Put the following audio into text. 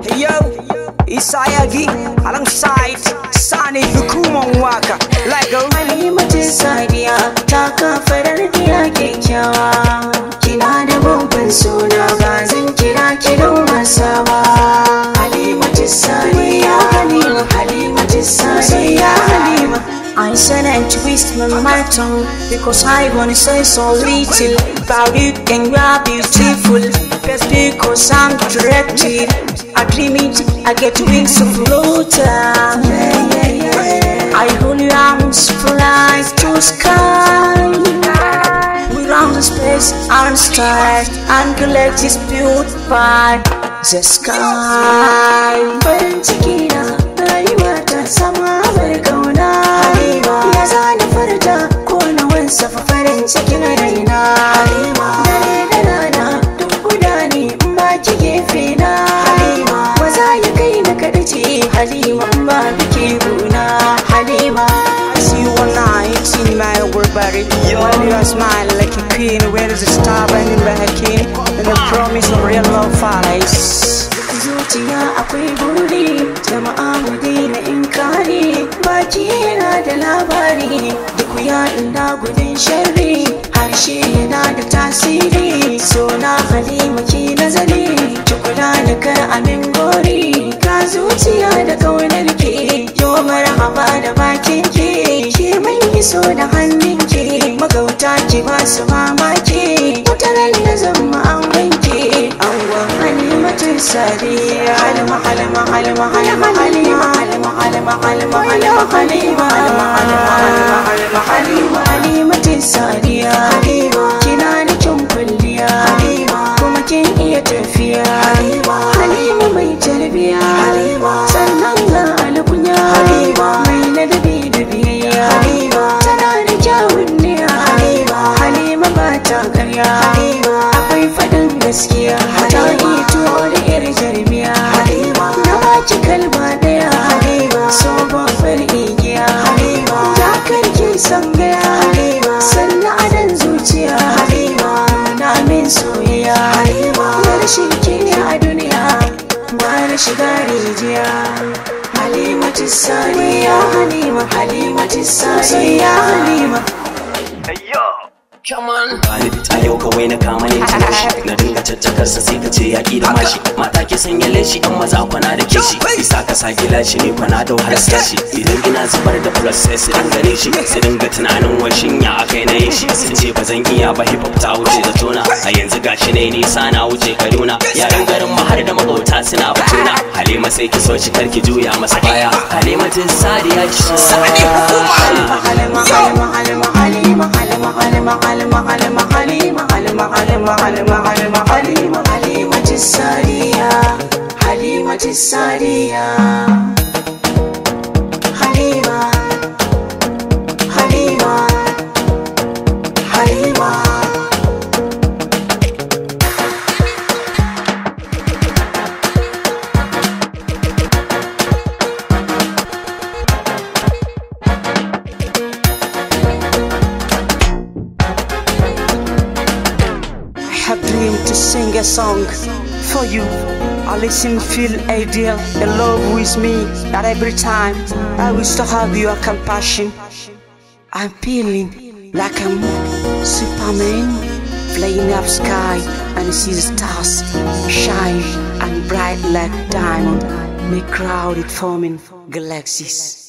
Hey yo, Isayagi alongside Sani hukuman waka Lego Halimatu Sadiya ta kafarar diya kyakkyawa. Kina da babban suna ba zan kira ki don wasa ba. Halimatu Sadiya, Halimatu Sadiya, Halima. I said and twist my tongue because I wanna say so little about you and you are beautiful. Just because I'm directed, I dream it, I get wings of floater. I hold your arms, fly to sky. We round the space and stars and galaxies built by the sky. Farin ciki na rayuwa ta sama bar kauna. Ya zana farta ko na wansa farin cikin raina. Dare da rana duk guda ne in ba ki gefe na. Waza ya kai na kaɗace Halima in ba bike guna. Halima, I see you one night in my work body. When you are smiling like a queen, where is the star burning by her king? And the promise of real love follows. zuciya akwai buri, jama'a mu daina inkari. Baki yana da labari, duk ya inda gudun sharri. Harshe yana da tasiri, so na Halima ki nazari. Ki kula da kar amin gori, ka zuciya da kaunar ki. Yo marhaba da bakin ki, ki mun iso da hannun ki. Magauta ki ba su mamaki, wataran da zama an wanki. Angon Halimatu Sadiya, Halima, Halima, Halima, Halima, Halima, Halima, Halima, Halima, Halima, Halima, Halima, Halima, Halima, Halimatu Sadiya, Halima, kina da kyan kwalliya, Halima, kuma kin iya tafiya, Halima, Halima mai tarbiya, Halima, sannan ga alkunya, Halima, mai ladabi da biyayya, Halima, tana da kyawun niyya, Halima, Halima ba ta karya, Halima, akwai faɗin gaskiya, ta iya tuwo da irin jarmiya, Halima, na baki kalma ɗaya, Halima, so babbar igiya, Halima, ta karki san gaya, Halima, sannan adan zuciya, Halima, na min soyayya, Halima, na rashin kini a duniya, ba na shiga rijiya. Halimatu Sadiya, Halima, Halimatu Sadiya, Halima. Bani fita yau kawai na kama ne shi na dinga caccakarsa sai ka ce yaƙi da mashi. Mata ke sanya leshi an maza kwana da kishi, isa ka sa gilashi ne kwana da wahalar sashi. Idan ina zubar da plus sai su dinga nishi, su dinga tunanin washin ya akai na yin shi. Sun ce ba zan iya ba, hip hop ta wuce da tona. A yanzu gashi ne nisa na wuce Kaduna, yaran garin mu har da magauta suna batuna. Halima sai ki so shi kar ki juya masa baya. Halimatu Sadiya ki so Halima, Halima, Halima, Halima, Halima, Halima, Halima, Halima, Halima, Halima, Halima, Halima, Halima, Halimatu Sadiya, Halimatu Sadiya, Halima, Halima, Halima. I have dreamed to sing a song for you. I listen, feel ideal, the love with me. That every time I wish to have your compassion. I'm feeling like I'm Superman, flying up sky and see the stars shine and bright like diamond, make crowded forming galaxies.